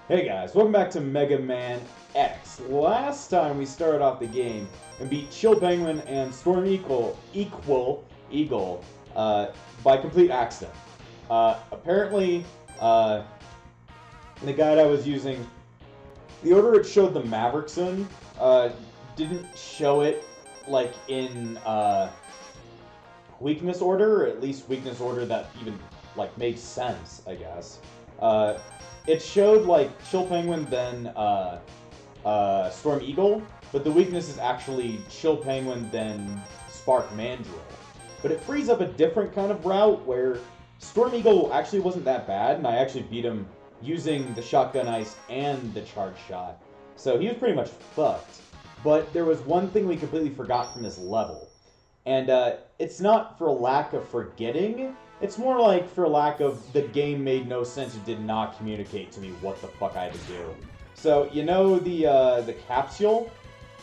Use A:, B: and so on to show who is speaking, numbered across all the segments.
A: Hey guys, welcome back to Mega Man X. Last time we started off the game and beat Chill Penguin and Storm Eagle by complete accident. Apparently, the guide I was using, the order it showed the Mavericks in, didn't show it like in weakness order, or at least weakness order that even like made sense, I guess. It showed like Chill Penguin, then Storm Eagle, but the weakness is actually Chill Penguin, then Spark Mandrill. But it frees up a different kind of route where Storm Eagle actually wasn't that bad, and I actually beat him using the Shotgun Ice and the Charge Shot. So he was pretty much fucked. But there was one thing we completely forgot from this level. And it's not for lack of forgetting. It's more like for lack of the game made no sense. It did not communicate to me what the fuck I had to do. So, you know the capsule?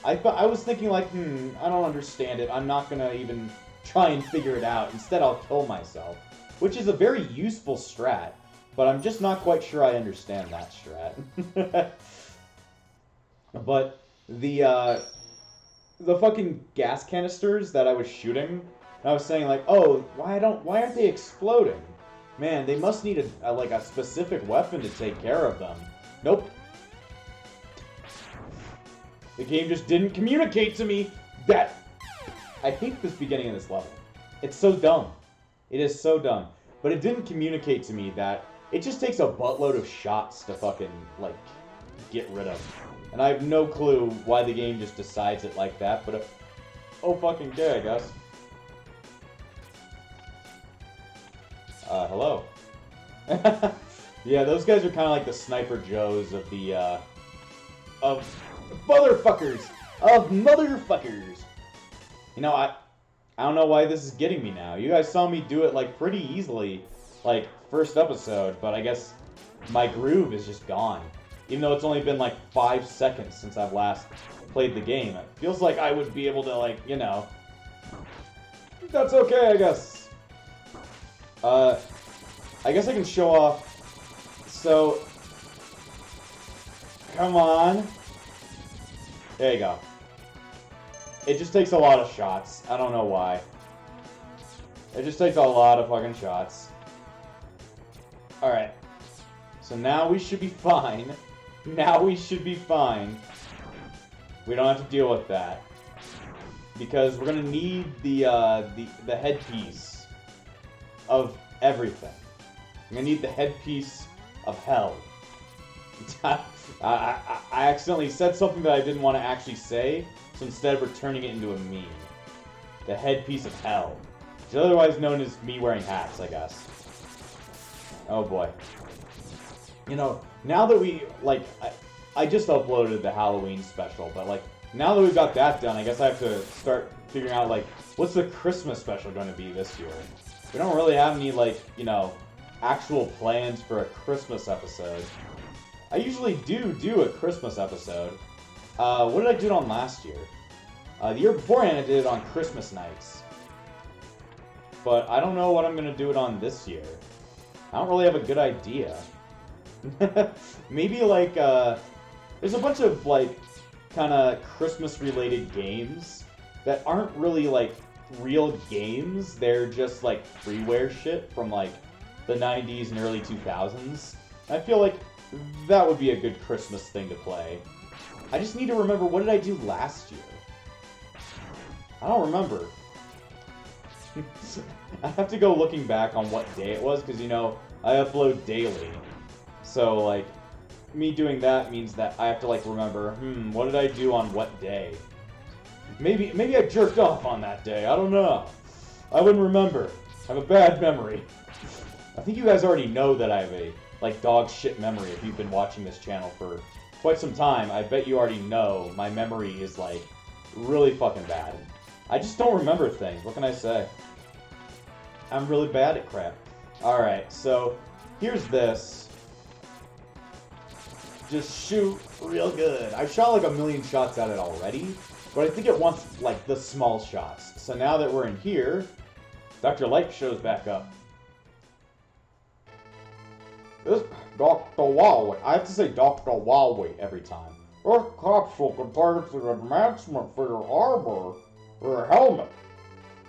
A: I was thinking like, I don't understand it. I'm not gonna even try and figure it out. Instead, I'll kill myself. Which is a very useful strat. But I'm just not quite sure I understand that strat. But the fucking gas canisters that I was shooting, I was saying like, oh, why aren't they exploding? Man, they must need a specific weapon to take care of them. Nope. The game just didn't communicate to me that... I hate this beginning of this level. It's so dumb. It is so dumb. But it didn't communicate to me that it just takes a buttload of shots to fucking, like, get rid of. And I have no clue why the game just decides it like that, but oh fucking okay, I guess. Hello. Yeah, those guys are kind of like the Sniper Joes of the, of motherfuckers! Of motherfuckers! You know, I don't know why this is getting me now. You guys saw me do it, like, pretty easily, like, first episode, but I guess my groove is just gone. Even though it's only been, like, 5 seconds since I've last played the game. It feels like I would be able to, like, you know... That's okay, I guess. I guess I can show off. So, come on. There you go. It just takes a lot of shots. I don't know why. It just takes a lot of fucking shots. Alright. So now we should be fine. Now we should be fine. We don't have to deal with that. Because we're gonna need the headpiece of everything. I'm gonna need the headpiece of hell. I accidentally said something that I didn't want to actually say, so instead we're turning it into a meme. The headpiece of hell. It's otherwise known as me wearing hats, I guess. Oh boy. You know, now that we, like, I just uploaded the Halloween special, but, like, now that we've got that done, I guess I have to start figuring out, like, what's the Christmas special going to be this year? We don't really have any, like, you know, actual plans for a Christmas episode. I usually do a Christmas episode. What did I do it on last year? The year beforehand I did it on Christmas nights. But I don't know what I'm going to do it on this year. I don't really have a good idea. Maybe, like, there's a bunch of, like, kind of Christmas-related games that aren't really, like, real games. They're just, like, freeware shit from, like, the 90s and early 2000s. I feel like that would be a good Christmas thing to play. I just need to remember, what did I do last year? I don't remember. I have to go looking back on what day it was, because, you know, I upload daily. So, like, me doing that means that I have to, like, remember, what did I do on what day? Maybe I jerked off on that day. I don't know. I wouldn't remember. I have a bad memory. I think you guys already know that I have a, like, dog shit memory if you've been watching this channel for quite some time. I bet you already know my memory is, like, really fucking bad. I just don't remember things. What can I say? I'm really bad at crap. Alright, so here's this. Just shoot real good. I shot like 1,000,000 shots at it already, but I think it wants, like, the small shots. So now that we're in here, Dr. Light shows back up. Dr. Wally. I have to say Dr. Wally every time. This capsule contains an advancement for your armor or your helmet.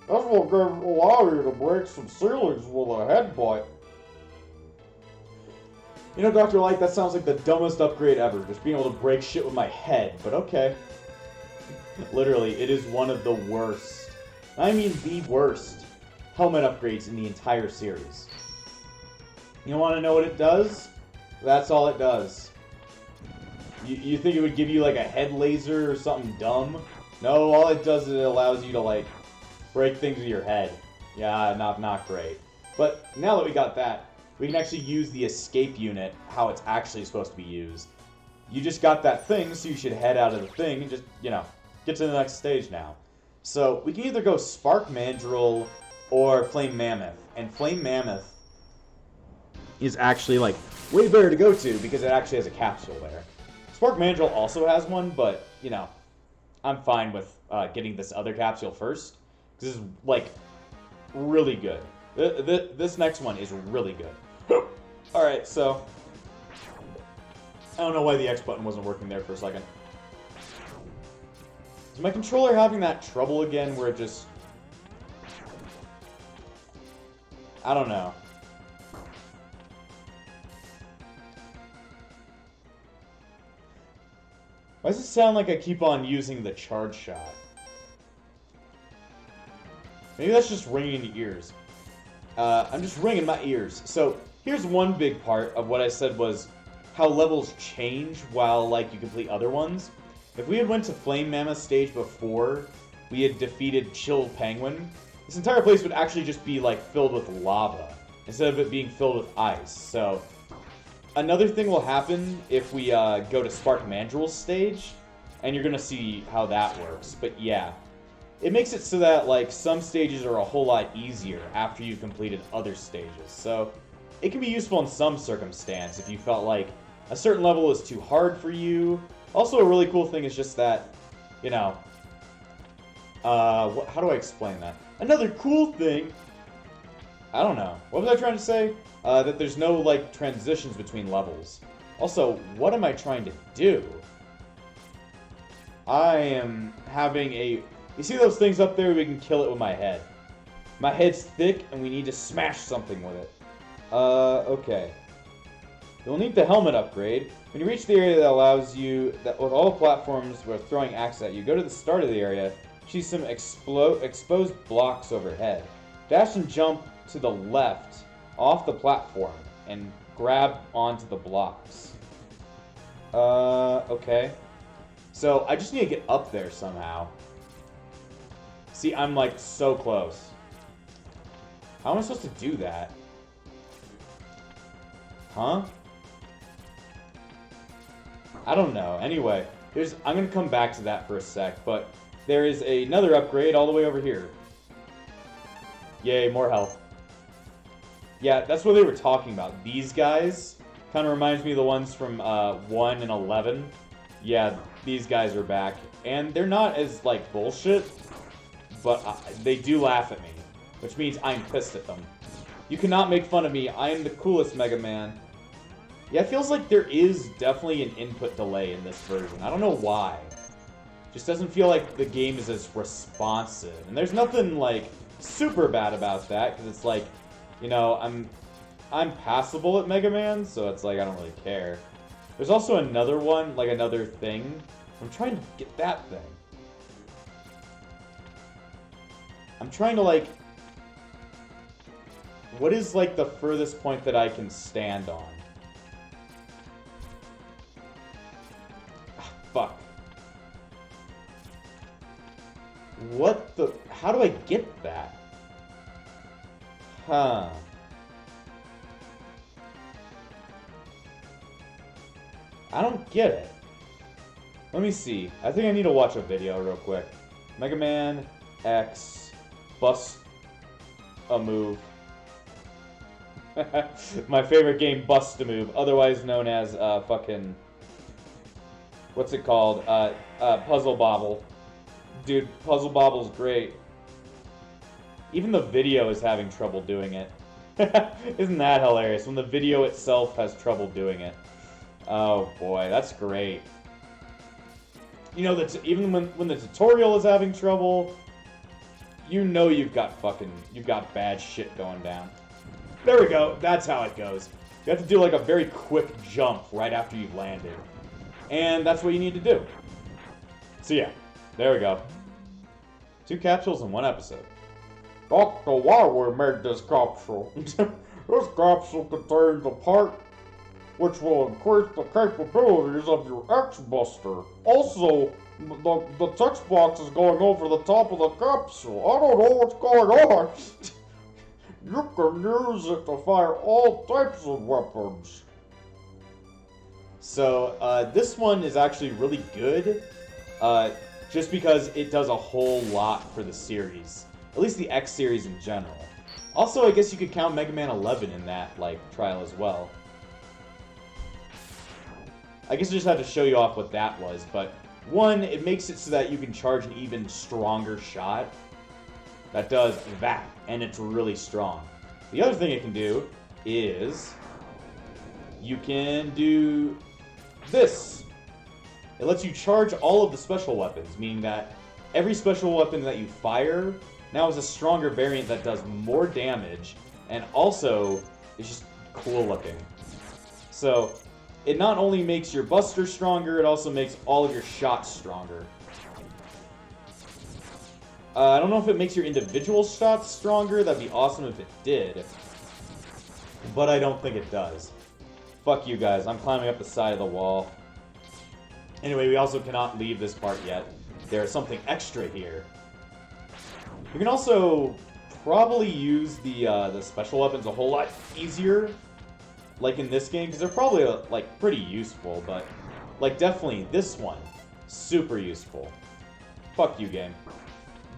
A: This will allow you to break some ceilings with a headbutt. You know, Dr. Light, that sounds like the dumbest upgrade ever. Just being able to break shit with my head, but okay. Literally, it is one of the worst. I mean the worst helmet upgrades in the entire series. You want to know what it does? That's all it does. You think it would give you like a head laser or something dumb? No, all it does is it allows you to like break things with your head. Yeah, not great. But now that we got that, we can actually use the escape unit how it's actually supposed to be used. You just got that thing, so you should head out of the thing and just, you know, get to the next stage now. So we can either go Spark Mandrill or Flame Mammoth. And Flame Mammoth is actually like way better to go to because it actually has a capsule there. Spark Mandrill also has one, but, you know, I'm fine with getting this other capsule first. Because this is, like, really good. This next one is really good. Alright, so I don't know why the X button wasn't working there for a second. Is my controller having that trouble again where it just... I don't know. Why does it sound like I keep on using the charge shot? Maybe that's just ringing in the ears. I'm just ringing my ears. So, here's one big part of what I said was how levels change while, like, you complete other ones. If we had went to Flame Mammoth stage before we had defeated Chill Penguin, this entire place would actually just be, like, filled with lava instead of it being filled with ice. So, another thing will happen if we go to Spark Mandrill's stage, and you're gonna see how that works. But yeah, it makes it so that, like, some stages are a whole lot easier after you've completed other stages. So, it can be useful in some circumstance if you felt like a certain level is too hard for you. Also, a really cool thing is just that, you know, how do I explain that? Another cool thing, I don't know. What was I trying to say? That there's no, like, transitions between levels. Also, what am I trying to do? I am having a... You see those things up there? We can kill it with my head. My head's thick, and we need to smash something with it. Okay. You'll need the helmet upgrade. When you reach the area that allows you, that with all the platforms were throwing axes at you, go to the start of the area, see some exposed blocks overhead. Dash and jump to the left, off the platform, and grab onto the blocks. Okay. So, I just need to get up there somehow. See, I'm, like, so close. How am I supposed to do that? Huh? I don't know. Anyway, I'm gonna come back to that for a sec, but there is another upgrade all the way over here. Yay, more health. Yeah, that's what they were talking about. These guys kind of reminds me of the ones from 1 and 11. Yeah, these guys are back. And they're not as, like, bullshit, but they do laugh at me, which means I'm pissed at them. You cannot make fun of me. I am the coolest Mega Man. Yeah, it feels like there is definitely an input delay in this version. I don't know why. Just doesn't feel like the game is as responsive. And there's nothing, like, super bad about that, because it's like, you know, I'm passable at Mega Man, so it's like, I don't really care. There's also another one, like another thing. I'm trying to get that thing. I'm trying to, like... What is, like, the furthest point that I can stand on? Ah, fuck. What the... How do I get that? Huh. I don't get it. Let me see. I think I need to watch a video real quick. Mega Man X Bust a Move. My favorite game, Bust a Move, otherwise known as fucking... What's it called? Puzzle Bobble. Dude, Puzzle Bobble's great. Even the video is having trouble doing it. Isn't that hilarious when the video itself has trouble doing it? Oh boy, that's great. You know that even when the tutorial is having trouble, you know you've got bad shit going down. There we go. That's how it goes. You have to do like a very quick jump right after you've landed. And that's what you need to do. So yeah, there we go. 2 capsules in 1 episode. Dr. Why we made this capsule? This capsule contains a part which will increase the capabilities of your X-Buster. Also, the text box is going over the top of the capsule. I don't know what's going on. You can use it to fire all types of weapons. So, this one is actually really good, just because it does a whole lot for the series. At least the X series in general. Also, I guess you could count Mega Man 11 in that, like, trial as well. I guess I just had to show you off what that was, but one, it makes it so that you can charge an even stronger shot. That does that, and it's really strong. The other thing it can do is you can do this. It lets you charge all of the special weapons, meaning that every special weapon that you fire now is a stronger variant that does more damage, and also is just cool looking. So, it not only makes your buster stronger, it also makes all of your shots stronger. I don't know if it makes your individual shots stronger. That'd be awesome if it did. But I don't think it does. Fuck you guys. I'm climbing up the side of the wall. Anyway, we also cannot leave this part yet. There's something extra here. You can also probably use the special weapons a whole lot easier, like in this game, because they're probably like pretty useful, but like definitely this one, super useful. Fuck you, game.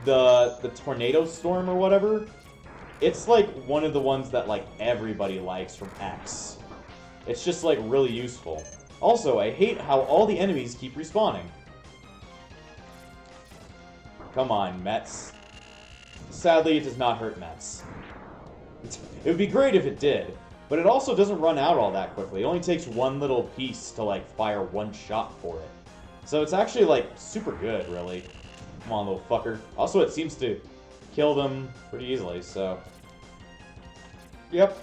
A: The tornado storm or whatever, it's like one of the ones that like everybody likes from X. It's just like really useful. Also, I hate how all the enemies keep respawning. Come on, Mets. Sadly, it does not hurt Mets. It would be great if it did, but it also doesn't run out all that quickly. It only takes one little piece to like fire one shot for it. So it's actually like super good, really. Come on, little fucker. Also, it seems to kill them pretty easily, so... Yep.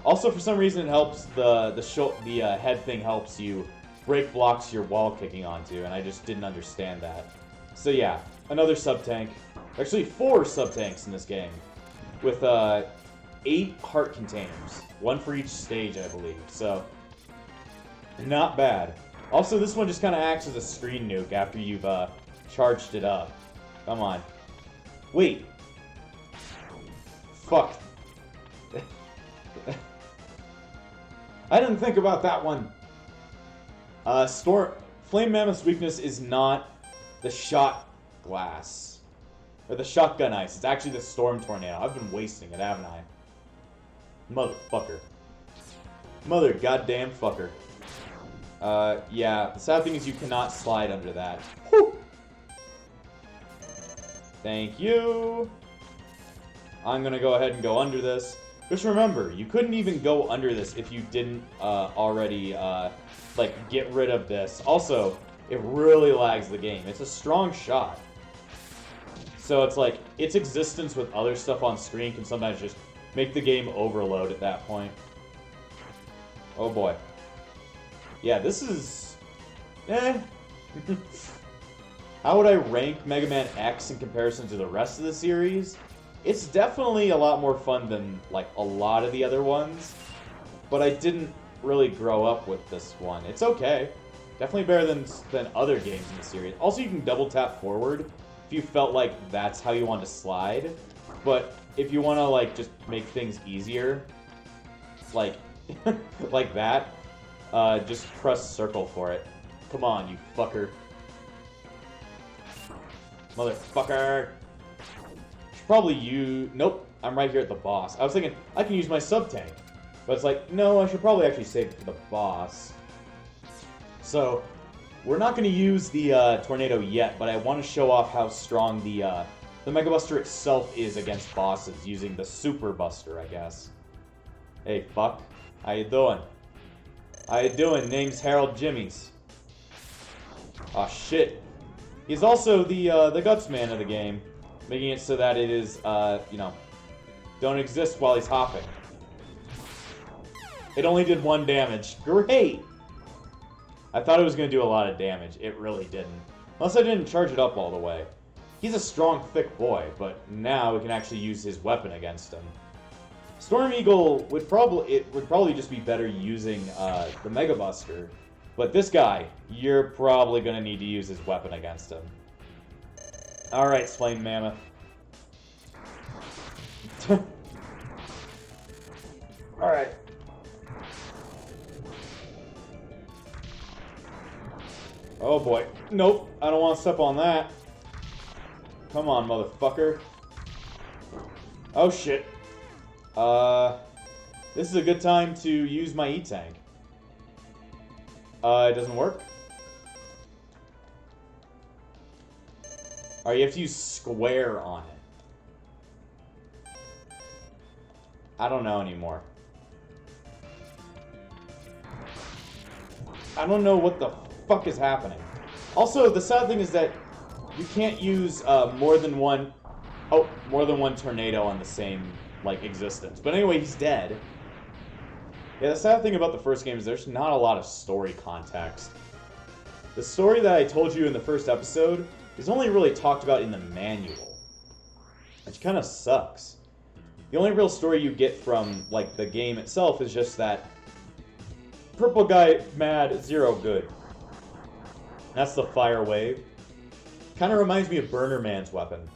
A: Also, for some reason, it helps the head thing helps you break blocks you're wall kicking onto, and I just didn't understand that. So yeah, another sub-tank. Actually, 4 sub-tanks in this game, with 8 heart containers. 1 for each stage, I believe, so... Not bad. Also, this one just kind of acts as a screen nuke after you've charged it up. Come on. Wait. Fuck. I didn't think about that one. Flame Mammoth's weakness is not the shot glass. Or the shotgun ice. It's actually the storm tornado. I've been wasting it, haven't I? Motherfucker. Mother goddamn fucker. Yeah, the sad thing is you cannot slide under that. Whew. Thank you. I'm gonna go ahead and go under this. Just remember, you couldn't even go under this if you didn't already, like, get rid of this. Also, it really lags the game. It's a strong shot. So it's like, its existence with other stuff on screen can sometimes just make the game overload at that point. Oh boy. Yeah, this is... eh. How would I rank Mega Man X in comparison to the rest of the series? It's definitely a lot more fun than, like, a lot of the other ones. But I didn't really grow up with this one. It's okay. Definitely better than other games in the series. Also, you can double tap forward if you felt like that's how you want to slide. But if you want to, like, just make things easier, like, like that, just press circle for it. Come on, you fucker. Motherfucker! Should probably use... Nope, I'm right here at the boss. I was thinking, I can use my sub-tank. But it's like, no, I should probably actually save it for the boss. So, we're not going to use the tornado yet, but I want to show off how strong the The Mega Buster itself is against bosses using the Super Buster, I guess. Hey, fuck. How you doing? How you doing? Name's Harold Jimmies. Aw, shit. He's also the Guts Man of the game, making it so that it is, you know, don't exist while he's hopping. It only did 1 damage. Great! I thought it was going to do a lot of damage. It really didn't. Unless I didn't charge it up all the way. He's a strong, thick boy, but now we can actually use his weapon against him. Storm Eagle would probably just be better using the Mega Buster, but this guy, you're probably going to need to use his weapon against him. Alright, Splain Mammoth. Alright. Oh boy. Nope, I don't want to step on that. Come on, motherfucker. Oh shit. This is a good time to use my E-Tank. It doesn't work. Alright, you have to use square on it. I don't know anymore. I don't know what the fuck is happening. Also, the sad thing is that you can't use more than one tornado on the same, like, existence. But anyway, he's dead. Yeah, the sad thing about the first game is there's not a lot of story context. The story that I told you in the first episode is only really talked about in the manual, which kind of sucks. The only real story you get from, like, the game itself is just that purple guy mad, zero good. That's the fire wave. Kind of reminds me of Burner Man's weapon.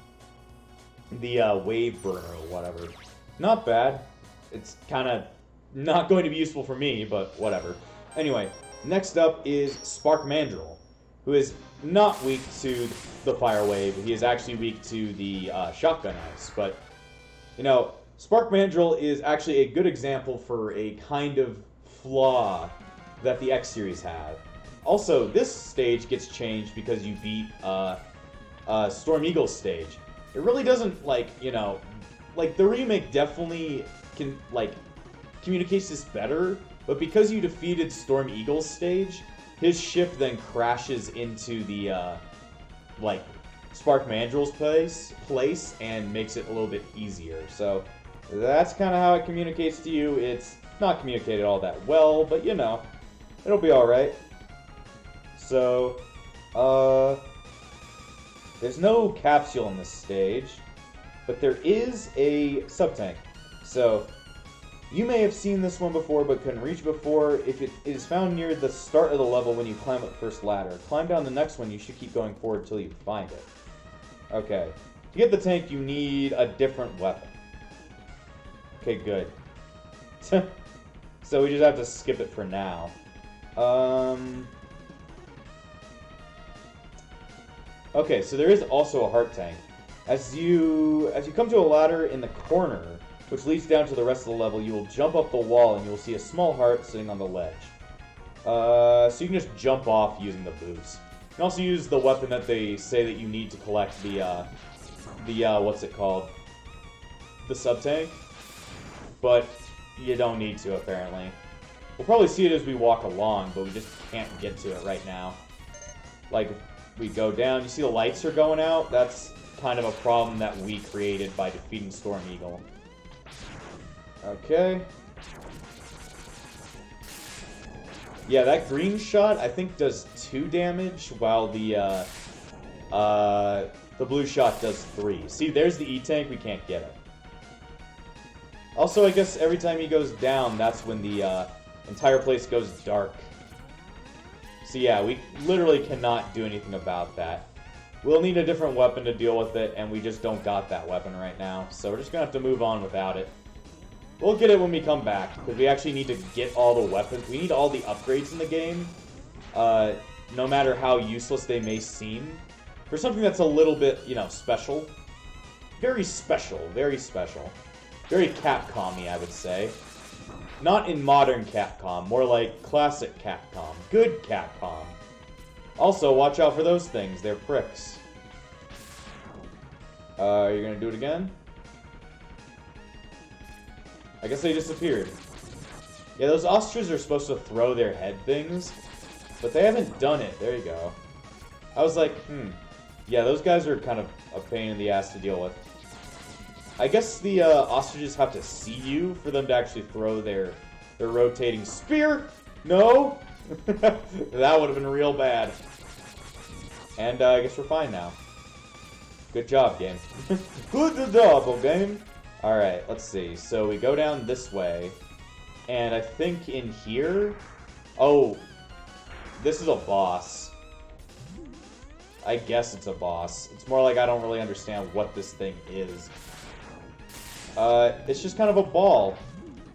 A: The wave burner or whatever. Not bad. It's kind of not going to be useful for me, but whatever. Anyway, next up is Spark Mandrill, who is not weak to the fire wave. He is actually weak to the shotgun ice. But, you know, Spark Mandrill is actually a good example for a kind of flaw that the X series had. Also, this stage gets changed because you beat Storm Eagle's stage. It really doesn't, like, you know, like, the remake definitely communicates this better, but because you defeated Storm Eagle's stage, his ship then crashes into the, like, Spark Mandrill's place and makes it a little bit easier. So, that's kind of how it communicates to you. It's not communicated all that well, but, you know, it'll be alright. So, there's no capsule in this stage, but there is a sub-tank. So, you may have seen this one before, but couldn't reach before. If it is found near the start of the level when you climb up the first ladder, climb down the next one, you should keep going forward until you find it. Okay. To get the tank, you need a different weapon. Okay, good. So we just have to skip it for now. Okay, so there is also a heart tank. As you come to a ladder in the corner, which leads down to the rest of the level, you will jump up the wall and you will see a small heart sitting on the ledge. So you can just jump off using the boost. You can also use the weapon that they say that you need to collect the what's it called? The sub-tank. But you don't need to, apparently. We'll probably see it as we walk along, but we just can't get to it right now. Like, if we go down, you see the lights are going out? That's kind of a problem that we created by defeating Storm Eagle. Okay. Yeah, that green shot, I think, does 2 damage, while the blue shot does 3. See, there's the E-Tank, we can't get it. Also, I guess every time he goes down, that's when the entire place goes dark. So yeah, we literally cannot do anything about that. We'll need a different weapon to deal with it, and we just don't got that weapon right now. So we're just gonna have to move on without it. We'll get it when we come back, because we actually need to get all the weapons. We need all the upgrades in the game, no matter how useless they may seem, for something that's a little bit, you know, special. Very special, very special. Very Capcom-y, I would say. Not in modern Capcom, more like classic Capcom. Good Capcom. Also, watch out for those things, they're pricks. You're gonna do it again? I guess they disappeared. Yeah, those ostriches are supposed to throw their head things, but they haven't done it. There you go. I was like, yeah, those guys are kind of a pain in the ass to deal with. I guess the ostriches have to see you for them to actually throw their rotating spear. No! That would have been real bad. And I guess we're fine now. Good job, game. Good job, game. Alright, let's see. So we go down this way. And I think in here... Oh, this is a boss. I guess it's a boss. It's more like I don't really understand what this thing is. It's just kind of a ball.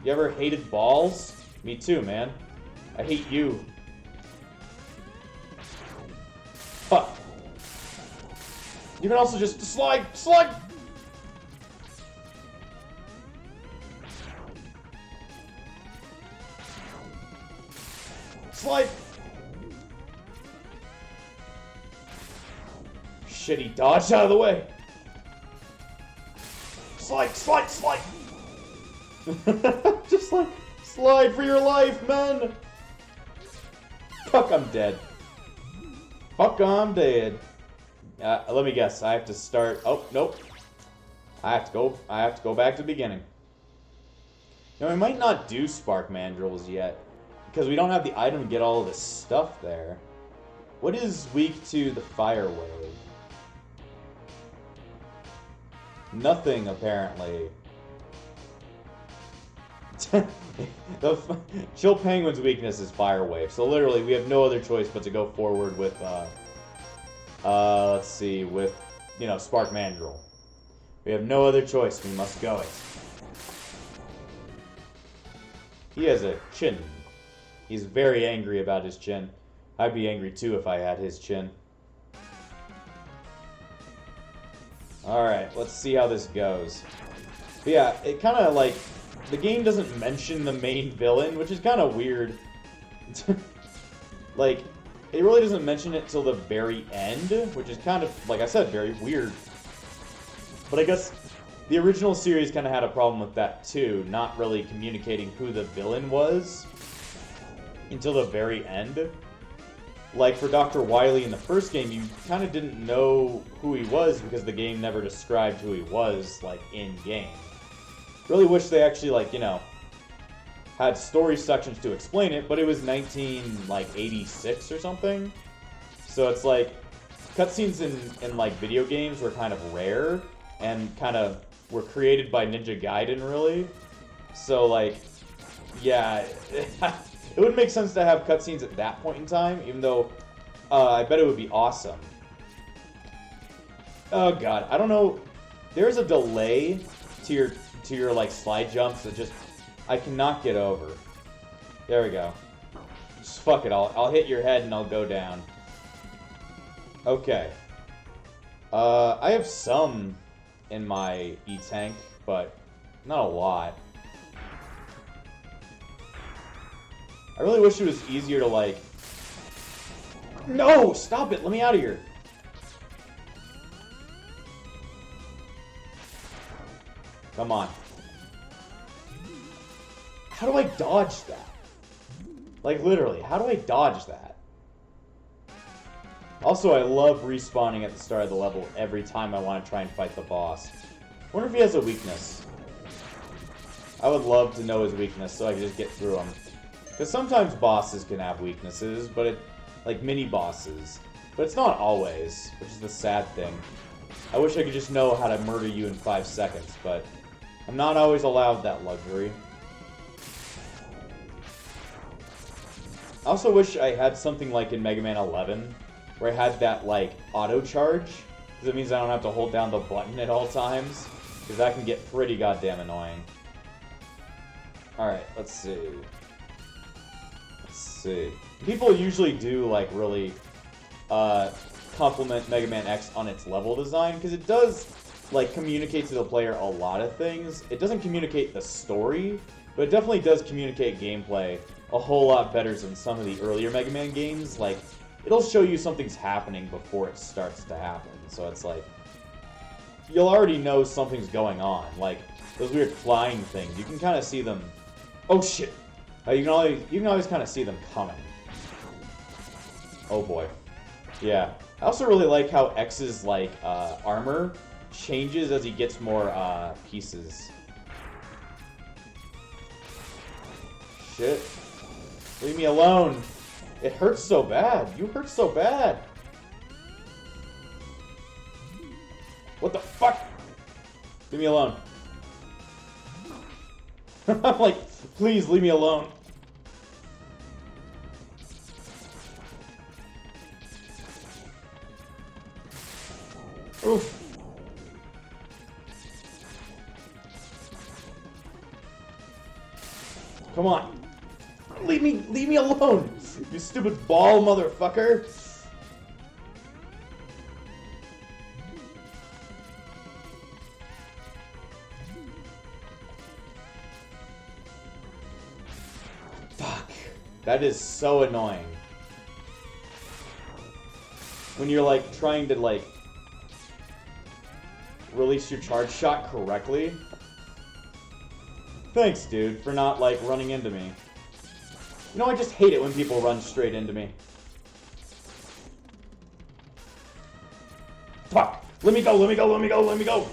A: You ever hated balls? Me too, man. I hate you. Fuck. You can also just slide! Slide! Slide! Shitty dodge out of the way! Slide, slide, slide! Just like, slide for your life, man! Fuck, I'm dead. Fuck, I'm dead. Let me guess, I have to start... Oh, nope. I have to go back to the beginning. Now, we might not do spark mandrills yet, because we don't have the item to get all of this stuff there. What is weak to the fire wave? Nothing, apparently. The Chill Penguin's weakness is fire wave, so literally we have no other choice but to go forward with, let's see, with, you know, spark mandrill. We have no other choice, we must go it. He has a chin. He's very angry about his chin. I'd be angry too if I had his chin. Alright, let's see how this goes. But yeah, it kind of like... The game doesn't mention the main villain, which is kind of weird. Like, it really doesn't mention it till the very end, which is kind of, like I said, very weird. But I guess the original series kind of had a problem with that too, not really communicating who the villain was until the very end. Like, for Dr. Wily in the first game, you kind of didn't know who he was because the game never described who he was, like, in-game. Really wish they actually, like, you know, had story sections to explain it, but it was 1986 or something. So it's like, cutscenes in like, video games were kind of rare, and kind of were created by Ninja Gaiden, really. So, like, yeah, it would make sense to have cutscenes at that point in time, even though I bet it would be awesome. Oh god, I don't know. There's a delay to your like slide jumps that just I cannot get over. There we go. Just fuck it. I'll hit your head and I'll go down. Okay. I have some in my E-tank, but not a lot. I really wish it was easier to, like... No! Stop it! Let me out of here! Come on. How do I dodge that? Like, literally, how do I dodge that? Also, I love respawning at the start of the level every time I want to try and fight the boss. I wonder if he has a weakness. I would love to know his weakness so I can just get through him. Because sometimes bosses can have weaknesses, but like mini-bosses. But it's not always, which is the sad thing. I wish I could just know how to murder you in 5 seconds, but I'm not always allowed that luxury. I also wish I had something like in Mega Man 11, where I had that, like, auto-charge, because it means I don't have to hold down the button at all times, because that can get pretty goddamn annoying. Alright, let's see. People usually do, like, really compliment Mega Man X on its level design, because it does, like, communicate to the player a lot of things. It doesn't communicate the story, but it definitely does communicate gameplay a whole lot better than some of the earlier Mega Man games. Like, it'll show you something's happening before it starts to happen, so it's like... you'll already know something's going on. Like, those weird flying things, you can kind of see them... Oh, shit! You can always kind of see them coming. Oh, boy. Yeah. I also really like how X's, like, armor changes as he gets more, pieces. Shit. Leave me alone. It hurts so bad. You hurt so bad. What the fuck? Leave me alone. I'm like, please leave me alone. Oof. Come on. Leave me alone. You stupid ball motherfucker. Fuck. That is so annoying. When you're like trying to like release your charge shot correctly. Thanks, dude, for not like running into me. You know, I just hate it when people run straight into me. Fuck! Let me go, let me go, let me go, let me go!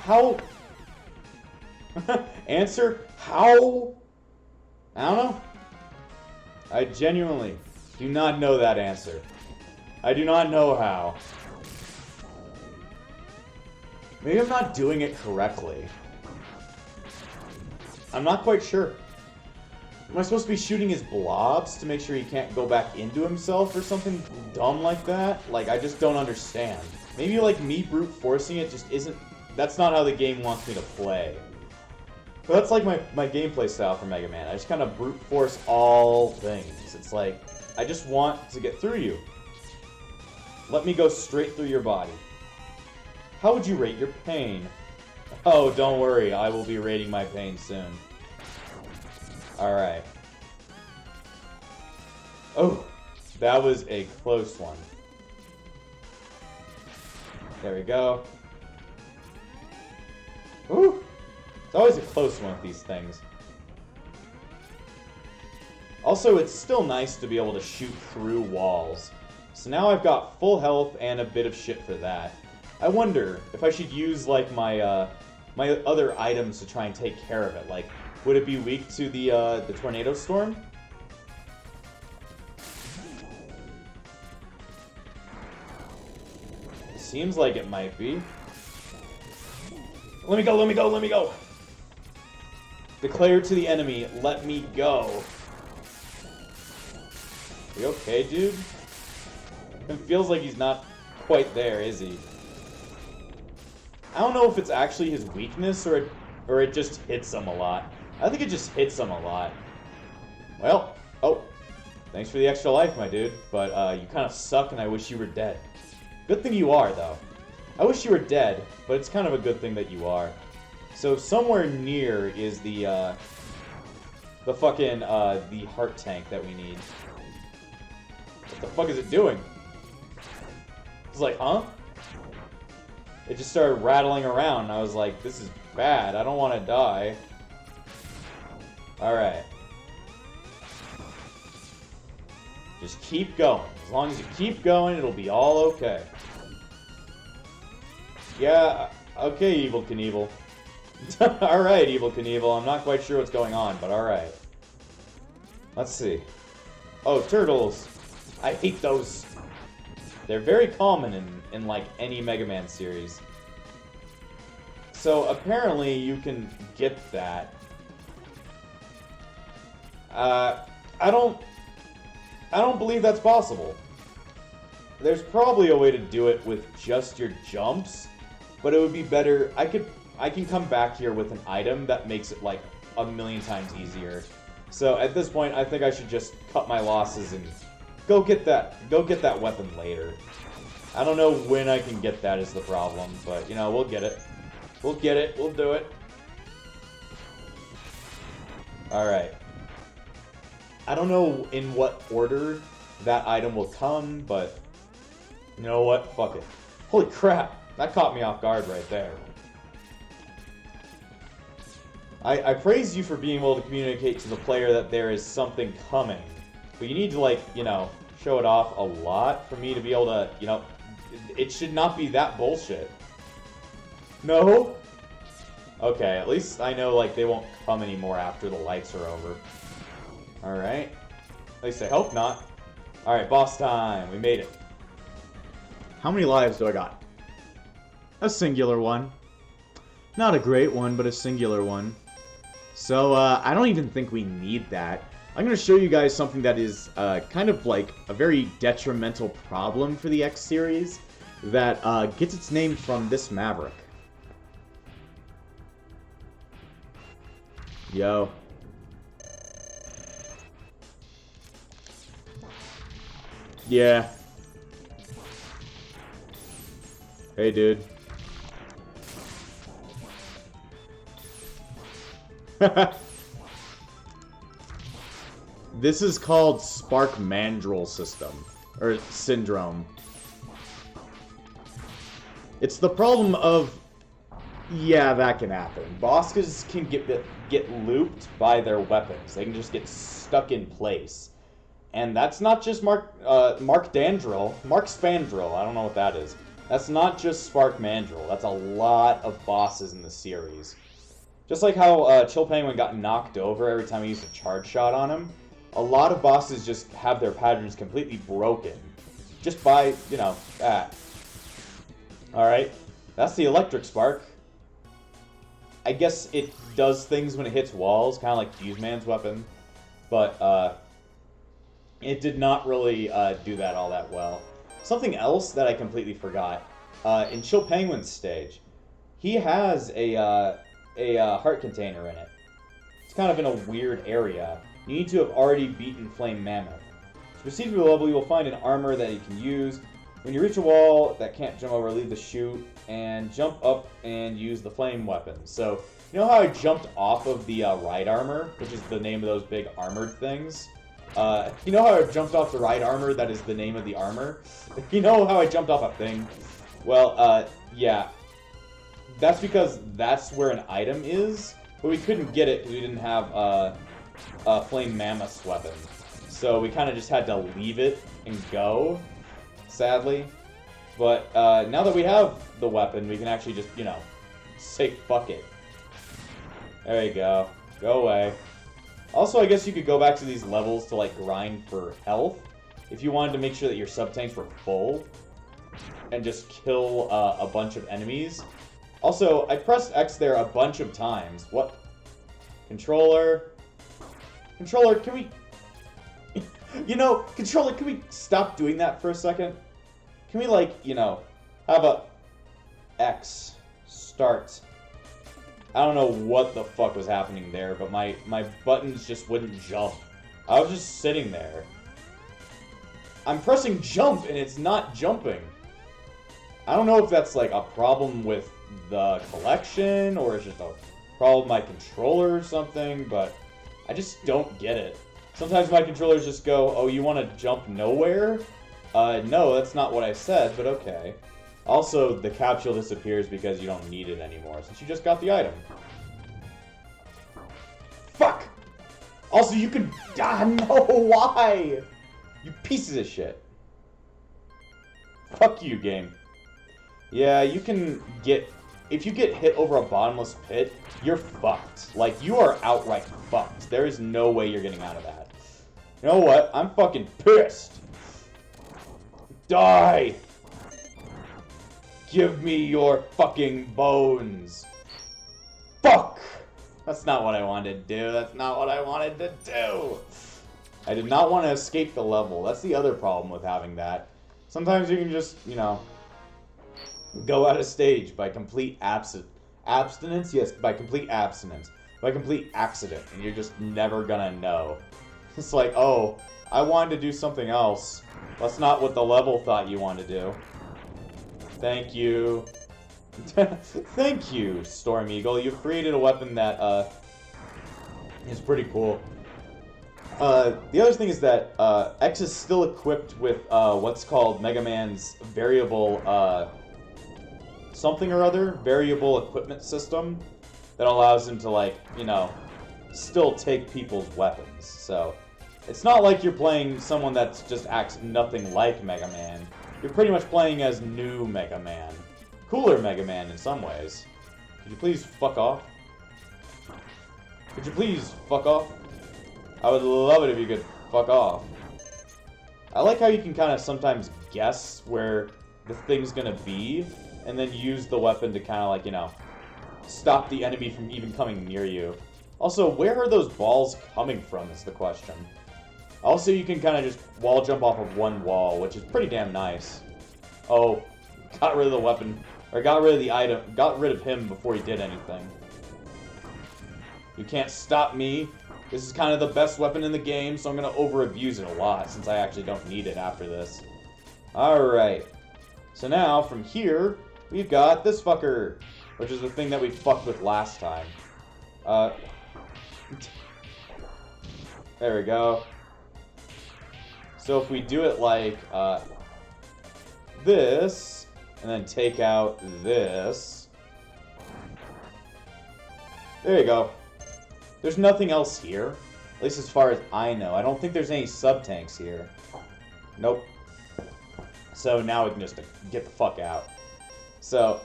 A: How? Answer? How? I don't know. I genuinely do not know that answer. I do not know how. Maybe I'm not doing it correctly. I'm not quite sure. Am I supposed to be shooting his blobs to make sure he can't go back into himself or something dumb like that? Like, I just don't understand. Maybe, like, me brute forcing it just isn't... That's not how the game wants me to play. But that's, like, my gameplay style for Mega Man. I just kind of brute force all things. It's like, I just want to get through you. Let me go straight through your body. How would you rate your pain? Oh, don't worry. I will be rating my pain soon. Alright. Oh, that was a close one. There we go. Ooh! It's always a close one with these things. Also, it's still nice to be able to shoot through walls. So now I've got full health and a bit of shit for that. I wonder if I should use, like, my other items to try and take care of it. Like, would it be weak to the tornado storm? Seems like it might be. Let me go, let me go, let me go! Declare to the enemy, let me go. You okay, dude? It feels like he's not quite there, is he? I don't know if it's actually his weakness or it just hits him a lot. I think it just hits him a lot. Well, oh, thanks for the extra life, my dude, but you kind of suck and I wish you were dead. Good thing you are, though. I wish you were dead, but it's kind of a good thing that you are. So somewhere near is the fucking, the heart tank that we need. What the fuck is it doing? It's like, huh? It just started rattling around, and I was like, this is bad. I don't want to die. Alright. Just keep going. As long as you keep going, it'll be all okay. Yeah, okay, Evil Knievel. Alright, Evil Knievel. I'm not quite sure what's going on, but alright. Let's see. Oh, turtles. I hate those. They're very common in like any Mega Man series. So apparently you can get that. I don't believe that's possible. There's probably a way to do it with just your jumps, but it would be better. I can come back here with an item that makes it like a million times easier. So at this point, I think I should just cut my losses and go get that weapon later. I don't know when I can get that is the problem, but you know, we'll get it. We'll get it. We'll do it. Alright. I don't know in what order that item will come, but You know what? Fuck it. Holy crap! That caught me off guard right there. I praise you for being able to communicate to the player that there is something coming. But you need to, like, you know, show it off a lot for me to be able to, you know... It should not be that bullshit. No? Okay, at least I know, like, they won't come anymore after the lights are over. Alright. At least I hope not. Alright, boss time. We made it. How many lives do I got? A singular one. Not a great one, but a singular one. So, I don't even think we need that. I'm going to show you guys something that is kind of like a very detrimental problem for the X series that gets its name from this maverick. Yo. Yeah. Hey, dude. This is called Spark Mandrill System. Or Syndrome. It's the problem of... Yeah, that can happen. Bosses can get looped by their weapons. They can just get stuck in place. And that's not just Mark Spandrill. I don't know what that is. That's not just Spark Mandrill. That's a lot of bosses in the series. Just like how Chill Penguin got knocked over every time he used a charge shot on him, a lot of bosses just have their patterns completely broken. Just by, you know, that. Alright, that's the electric spark. I guess it does things when it hits walls, kind of like Fuse-Man's weapon. But, it did not really do that all that well. Something else that I completely forgot. In Chill Penguin's stage, he has a heart container in it. It's kind of in a weird area. You need to have already beaten Flame Mammoth. To proceed through the level, you will find an armor that you can use. When you reach a wall that can't jump over, leave the chute and jump up and use the flame weapon. So, you know how I jumped off of the ride armor, which is the name of those big armored things? You know how I jumped off the ride armor, that is the name of the armor? You know how I jumped off a thing? Well, yeah. That's because that's where an item is, but we couldn't get it because we didn't have Flame Mammoth's weapon. So we kind of just had to leave it and go, sadly. But now that we have the weapon, we can actually just, you know, say fuck it. There you go. Go away. Also, I guess you could go back to these levels to, like, grind for health if you wanted to make sure that your sub-tanks were full and just kill a bunch of enemies. Also, I pressed X there a bunch of times. What? Controller? Controller, can we... You know, controller, can we stop doing that for a second? Can we, like, you know, have a... X. Start. I don't know what the fuck was happening there, but my buttons just wouldn't jump. I was just sitting there. I'm pressing jump, and it's not jumping. I don't know if that's, like, a problem with the collection, or it's just a problem with my controller or something, but I just don't get it. Sometimes my controllers just go, oh, you want to jump nowhere? No, that's not what I said, but okay. Also, the capsule disappears because you don't need it anymore, since you just got the item. Fuck! Also, you can... Ah, no, why? You pieces of shit. Fuck you, game. Yeah, you can get... If you get hit over a bottomless pit, you're fucked. Like, you are outright fucked. There is no way you're getting out of that. You know what? I'm fucking pissed. Die! Give me your fucking bones. Fuck! That's not what I wanted to do. That's not what I wanted to do. I did not want to escape the level. That's the other problem with having that. Sometimes you can just, you know, go out of stage by complete abstinence? Yes, by complete abstinence. By complete accident. And you're just never gonna know. It's like, oh, I wanted to do something else. That's not what the level thought you wanted to do. Thank you. Thank you, Storm Eagle. You've created a weapon that, is pretty cool. The other thing is that X is still equipped with what's called Mega Man's variable something or other, variable equipment system that allows him to, like, you know, still take people's weapons. So it's not like you're playing someone that's just acts nothing like Mega Man. You're pretty much playing as new Mega Man. Cooler Mega Man in some ways. Could you please fuck off? Could you please fuck off? I would love it if you could fuck off. I like how you can kind of sometimes guess where the thing's gonna be, and then use the weapon to kind of, like, you know, stop the enemy from even coming near you. Also, where are those balls coming from is the question. Also, you can kind of just wall jump off of one wall, which is pretty damn nice. Oh, got rid of the weapon. Or got rid of the item. Got rid of him before he did anything. You can't stop me. This is kind of the best weapon in the game, so I'm going to over-abuse it a lot, since I actually don't need it after this. Alright. So now, from here, we've got this fucker, which is the thing that we fucked with last time. There we go. So if we do it like, this, and then take out this. There you go. There's nothing else here. At least as far as I know. I don't think there's any sub-tanks here. Nope. So now we can just get the fuck out. So,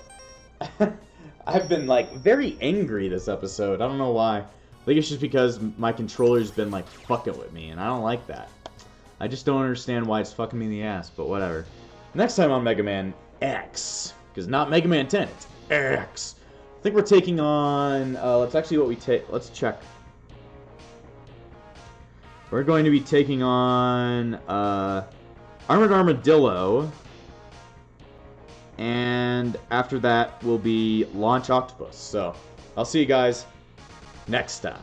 A: I've been, like, very angry this episode. I don't know why. I think it's just because my controller's been, like, fucking with me, and I don't like that. I just don't understand why it's fucking me in the ass, but whatever. Next time on Mega Man X, because not Mega Man 10, it's X. I think we're taking on, let's actually what we take, let's check. We're going to be taking on, Armored Armadillo, and after that will be Launch Octopus. So, I'll see you guys next time.